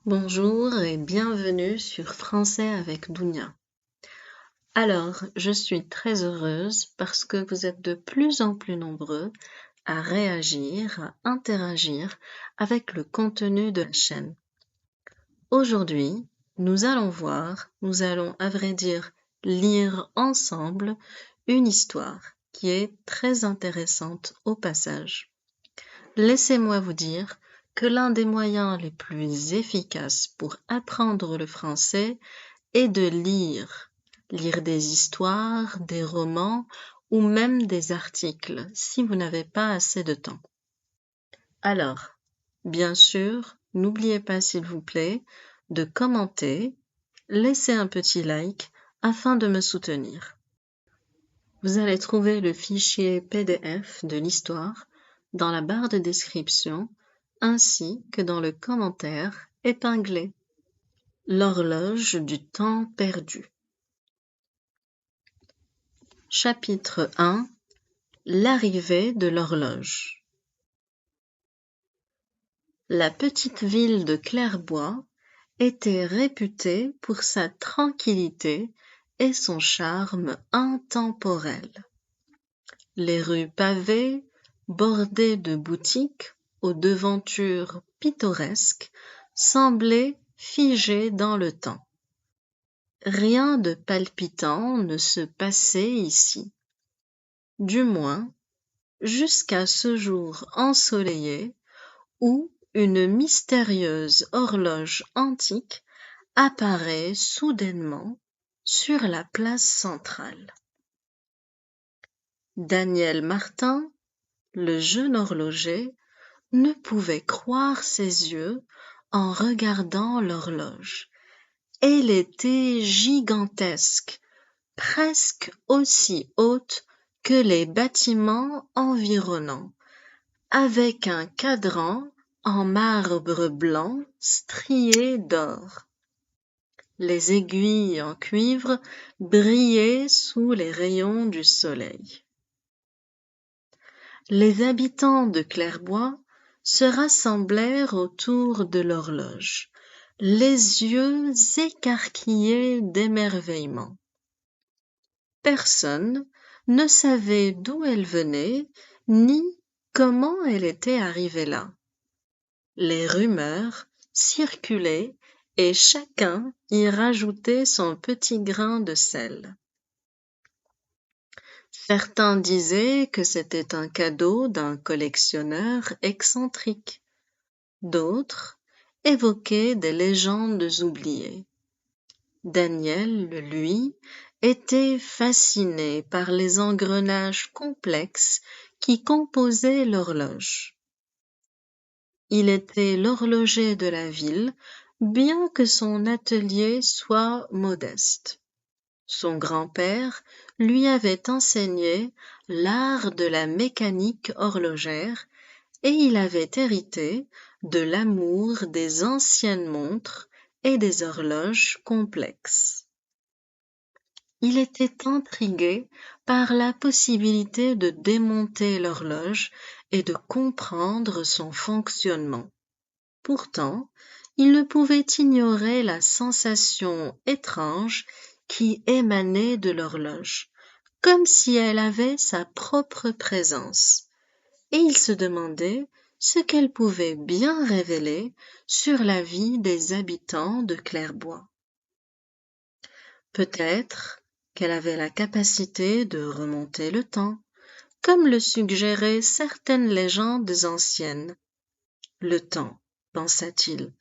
Bonjour et bienvenue sur Français avec Dounia. Alors, je suis très heureuse parce que vous êtes de plus en plus nombreux à réagir, à interagir avec le contenu de la chaîne. Aujourd'hui, nous allons à vrai dire, lire ensemble une histoire qui est très intéressante au passage. Laissez-moi vous dire que l'un des moyens les plus efficaces pour apprendre le français est de lire des histoires, des romans ou même des articles si vous n'avez pas assez de temps. Alors, bien sûr, n'oubliez pas s'il vous plaît de commenter, laisser un petit like afin de me soutenir. Vous allez trouver le fichier PDF de l'histoire dans la barre de description ainsi que dans le commentaire épinglé. L'horloge du temps perdu. Chapitre 1. L'arrivée de l'horloge. La petite ville de Clairbois était réputée pour sa tranquillité et son charme intemporel. Les rues pavées, bordées de boutiques aux devantures pittoresques, semblaient figées dans le temps. Rien de palpitant ne se passait ici. Du moins, jusqu'à ce jour ensoleillé où une mystérieuse horloge antique apparaît soudainement sur la place centrale. Daniel Martin, le jeune horloger, ne pouvait croire ses yeux en regardant l'horloge. Elle était gigantesque, presque aussi haute que les bâtiments environnants, avec un cadran en marbre blanc strié d'or. Les aiguilles en cuivre brillaient sous les rayons du soleil. Les habitants de Clairbois se rassemblèrent autour de l'horloge, les yeux écarquillés d'émerveillement. Personne ne savait d'où elle venait, ni comment elle était arrivée là. Les rumeurs circulaient et chacun y rajoutait son petit grain de sel. Certains disaient que c'était un cadeau d'un collectionneur excentrique. D'autres évoquaient des légendes oubliées. Daniel, lui, était fasciné par les engrenages complexes qui composaient l'horloge. Il était l'horloger de la ville, bien que son atelier soit modeste. Son grand-père lui avait enseigné l'art de la mécanique horlogère et il avait hérité de l'amour des anciennes montres et des horloges complexes. Il était intrigué par la possibilité de démonter l'horloge et de comprendre son fonctionnement. Pourtant, il ne pouvait ignorer la sensation étrange qui émanait de l'horloge, comme si elle avait sa propre présence, et il se demandait ce qu'elle pouvait bien révéler sur la vie des habitants de Clairbois. Peut-être qu'elle avait la capacité de remonter le temps, comme le suggéraient certaines légendes anciennes. Le temps, pensa-t-il,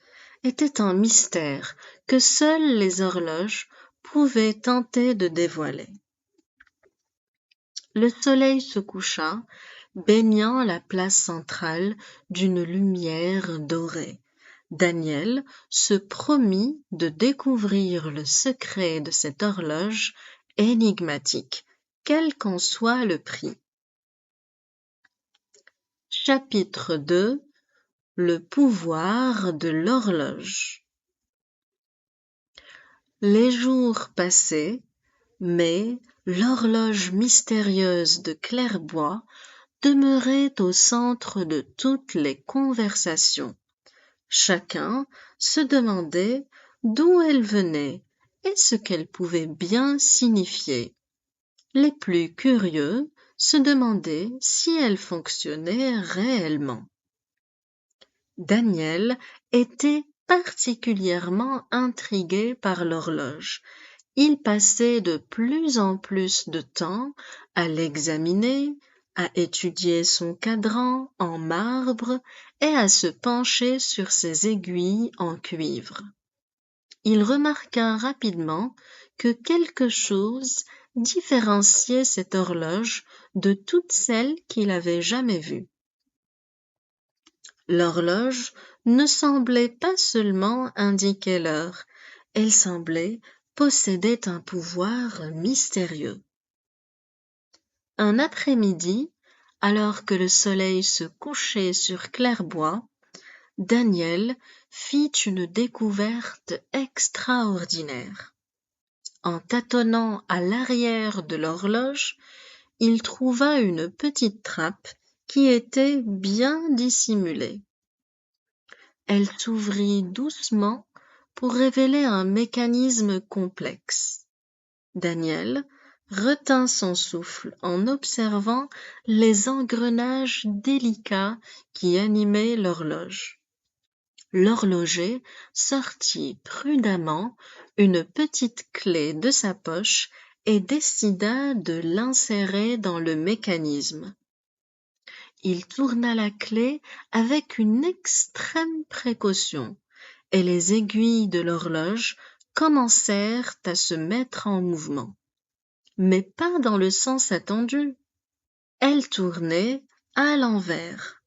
était un mystère que seules les horloges pouvaient tenter de dévoiler. Le soleil se coucha, baignant la place centrale d'une lumière dorée. Daniel se promit de découvrir le secret de cette horloge énigmatique, quel qu'en soit le prix. Chapitre 2. Le pouvoir de l'horloge. Les jours passaient, mais l'horloge mystérieuse de Clairbois demeurait au centre de toutes les conversations. Chacun se demandait d'où elle venait et ce qu'elle pouvait bien signifier. Les plus curieux se demandaient si elle fonctionnait réellement. Daniel était particulièrement intrigué par l'horloge. Il passait de plus en plus de temps à l'examiner, à étudier son cadran en marbre et à se pencher sur ses aiguilles en cuivre. Il remarqua rapidement que quelque chose différenciait cette horloge de toutes celles qu'il avait jamais vues. L'horloge ne semblait pas seulement indiquer l'heure, elle semblait posséder un pouvoir mystérieux. Un après-midi, alors que le soleil se couchait sur Clairbois, Daniel fit une découverte extraordinaire. En tâtonnant à l'arrière de l'horloge, il trouva une petite trappe qui était bien dissimulée. Elle s'ouvrit doucement pour révéler un mécanisme complexe. Daniel retint son souffle en observant les engrenages délicats qui animaient l'horloge. L'horloger sortit prudemment une petite clé de sa poche et décida de l'insérer dans le mécanisme. Il tourna la clé avec une extrême précaution, et les aiguilles de l'horloge commencèrent à se mettre en mouvement. Mais pas dans le sens attendu. Elles tournaient à l'envers.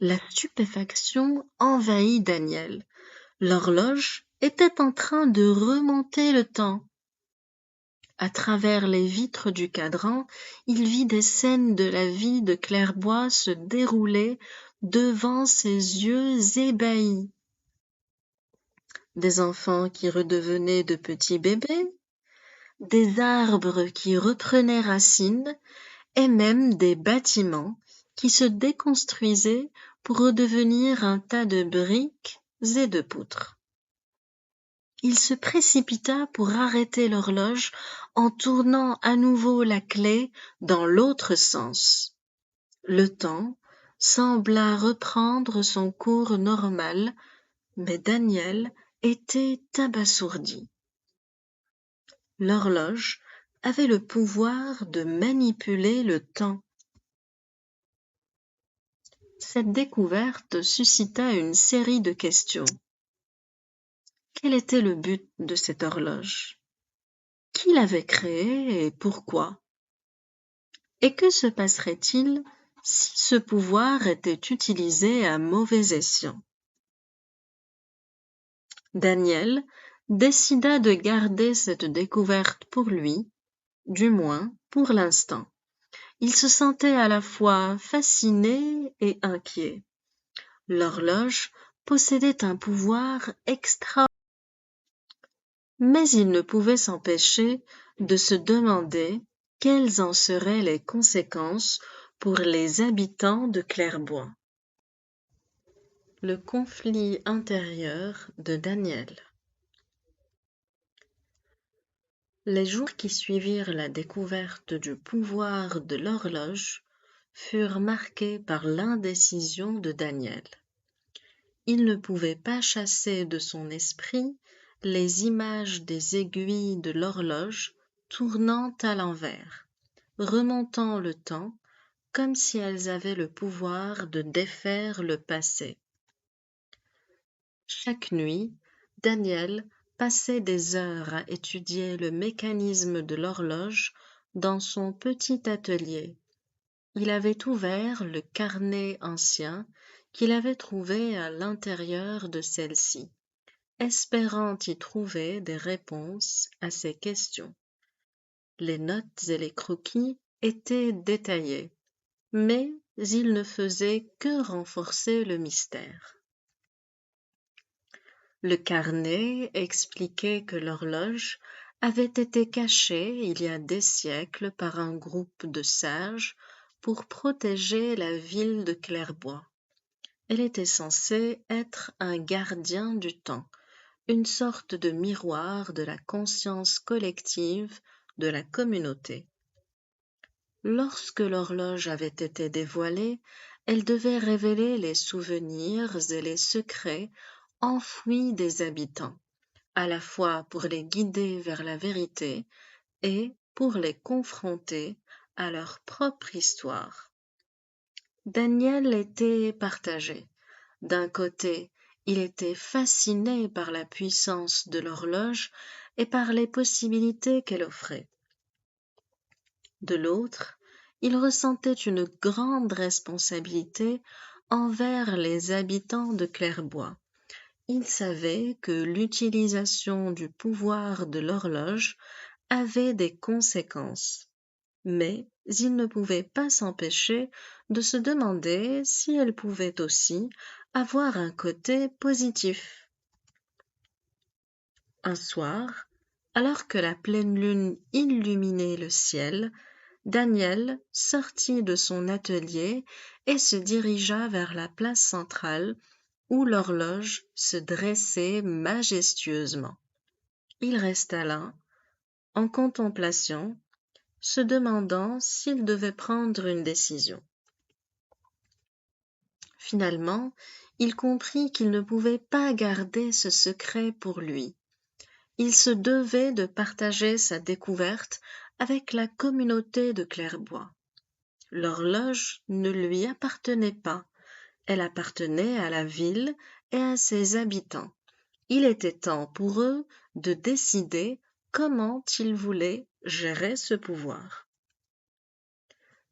La stupéfaction envahit Daniel. L'horloge était en train de remonter le temps. À travers les vitres du cadran, il vit des scènes de la vie de Clairbois se dérouler devant ses yeux ébahis. Des enfants qui redevenaient de petits bébés, des arbres qui reprenaient racine, et même des bâtiments qui se déconstruisaient pour redevenir un tas de briques et de poutres. Il se précipita pour arrêter l'horloge en tournant à nouveau la clé dans l'autre sens. Le temps sembla reprendre son cours normal, mais Daniel était abasourdi. L'horloge avait le pouvoir de manipuler le temps. Cette découverte suscita une série de questions. Quel était le but de cette horloge? Qui l'avait créée et pourquoi? Et que se passerait-il si ce pouvoir était utilisé à mauvais escient? Daniel décida de garder cette découverte pour lui, du moins pour l'instant. Il se sentait à la fois fasciné et inquiet. L'horloge possédait un pouvoir extraordinaire, mais il ne pouvait s'empêcher de se demander quelles en seraient les conséquences pour les habitants de Clairbois. Le conflit intérieur de Daniel. Les jours qui suivirent la découverte du pouvoir de l'horloge furent marqués par l'indécision de Daniel. Il ne pouvait pas chasser de son esprit les images des aiguilles de l'horloge tournant à l'envers, remontant le temps comme si elles avaient le pouvoir de défaire le passé. Chaque nuit, Daniel passait des heures à étudier le mécanisme de l'horloge dans son petit atelier. Il avait ouvert le carnet ancien qu'il avait trouvé à l'intérieur de celle-ci, espérant y trouver des réponses à ses questions. Les notes et les croquis étaient détaillés, mais ils ne faisaient que renforcer le mystère. Le carnet expliquait que l'horloge avait été cachée il y a des siècles par un groupe de sages pour protéger la ville de Clairbois. Elle était censée être un gardien du temps, une sorte de miroir de la conscience collective de la communauté. Lorsque l'horloge avait été dévoilée, elle devait révéler les souvenirs et les secrets enfouis des habitants, à la fois pour les guider vers la vérité et pour les confronter à leur propre histoire. Daniel était partagé. D'un côté, il était fasciné par la puissance de l'horloge et par les possibilités qu'elle offrait. De l'autre, il ressentait une grande responsabilité envers les habitants de Clairbois. Il savait que l'utilisation du pouvoir de l'horloge avait des conséquences, mais il ne pouvait pas s'empêcher de se demander si elle pouvait aussi avoir un côté positif. Un soir, alors que la pleine lune illuminait le ciel, Daniel sortit de son atelier et se dirigea vers la place centrale où l'horloge se dressait majestueusement. Il resta là, en contemplation, se demandant s'il devait prendre une décision. Finalement, il comprit qu'il ne pouvait pas garder ce secret pour lui. Il se devait de partager sa découverte avec la communauté de Clairbois. L'horloge ne lui appartenait pas, elle appartenait à la ville et à ses habitants. Il était temps pour eux de décider comment ils voulaient gérer ce pouvoir.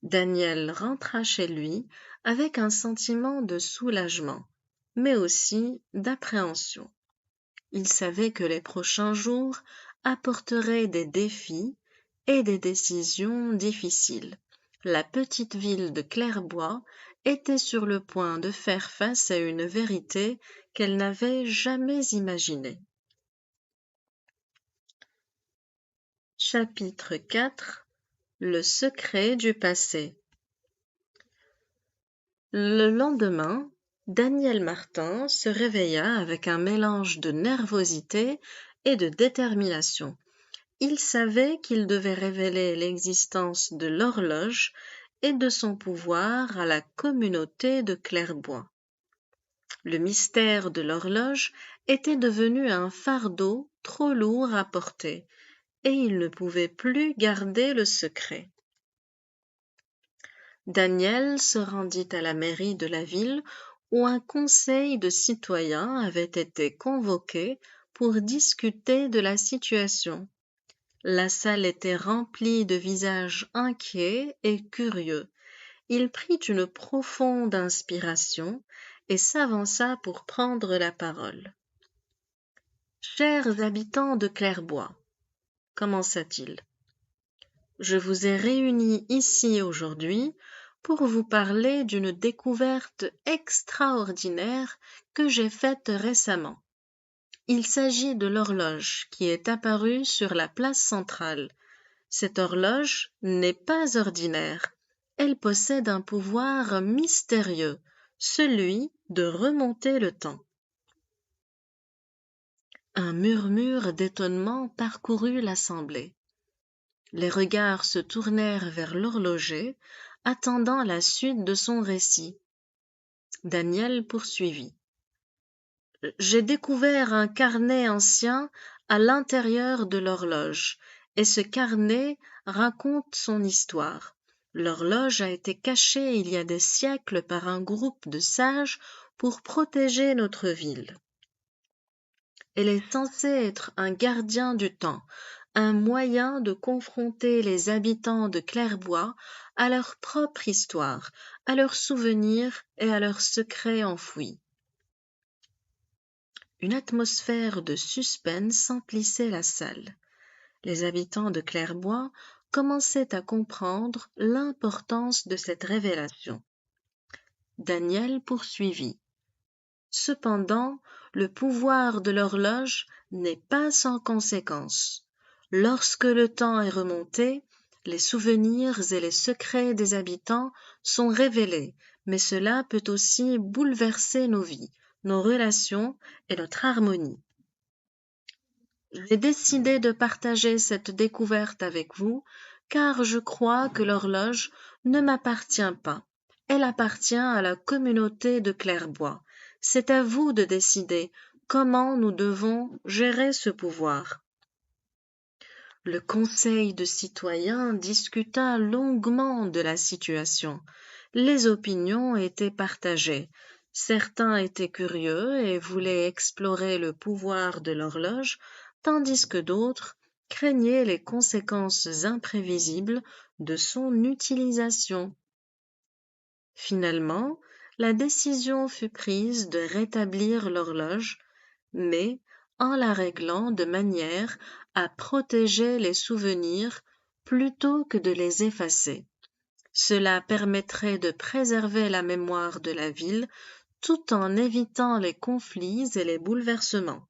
Daniel rentra chez lui avec un sentiment de soulagement, mais aussi d'appréhension. Il savait que les prochains jours apporteraient des défis et des décisions difficiles. La petite ville de Clairbois était sur le point de faire face à une vérité qu'elle n'avait jamais imaginée. Chapitre 4 Le secret du passé. Le lendemain, Daniel Martin se réveilla avec un mélange de nervosité et de détermination. Il savait qu'il devait révéler l'existence de l'horloge et de son pouvoir à la communauté de Clairbois. Le mystère de l'horloge était devenu un fardeau trop lourd à porter, et il ne pouvait plus garder le secret. Daniel se rendit à la mairie de la ville où un conseil de citoyens avait été convoqué pour discuter de la situation. La salle était remplie de visages inquiets et curieux. Il prit une profonde inspiration et s'avança pour prendre la parole. « Chers habitants de Clairbois, commença-t-il, je vous ai réunis ici aujourd'hui pour vous parler d'une découverte extraordinaire que j'ai faite récemment. Il s'agit de l'horloge qui est apparue sur la place centrale. Cette horloge n'est pas ordinaire. Elle possède un pouvoir mystérieux, celui de remonter le temps. » Un murmure d'étonnement parcourut l'assemblée. Les regards se tournèrent vers l'horloger, attendant la suite de son récit. Daniel poursuivit. « J'ai découvert un carnet ancien à l'intérieur de l'horloge, et ce carnet raconte son histoire. L'horloge a été cachée il y a des siècles par un groupe de sages pour protéger notre ville. Elle est censée être un gardien du temps, un moyen de confronter les habitants de Clairbois à leur propre histoire, à leurs souvenirs et à leurs secrets enfouis. » Une atmosphère de suspense emplissait la salle. Les habitants de Clairbois commençaient à comprendre l'importance de cette révélation. Daniel poursuivit. Cependant, le pouvoir de l'horloge n'est pas sans conséquences. Lorsque le temps est remonté, les souvenirs et les secrets des habitants sont révélés, mais cela peut aussi bouleverser nos vies, nos relations et notre harmonie. J'ai décidé de partager cette découverte avec vous car je crois que l'horloge ne m'appartient pas. Elle appartient à la communauté de Clairbois. C'est à vous de décider comment nous devons gérer ce pouvoir. Le conseil de citoyens discuta longuement de la situation. Les opinions étaient partagées. Certains étaient curieux et voulaient explorer le pouvoir de l'horloge, tandis que d'autres craignaient les conséquences imprévisibles de son utilisation. Finalement, la décision fut prise de rétablir l'horloge, mais en la réglant de manière à protéger les souvenirs plutôt que de les effacer. Cela permettrait de préserver la mémoire de la ville tout en évitant les conflits et les bouleversements.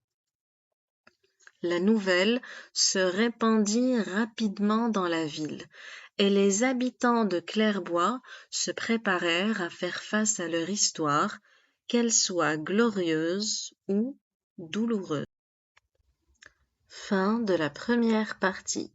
La nouvelle se répandit rapidement dans la ville, et les habitants de Clairbois se préparèrent à faire face à leur histoire, qu'elle soit glorieuse ou douloureuse. Fin de la première partie.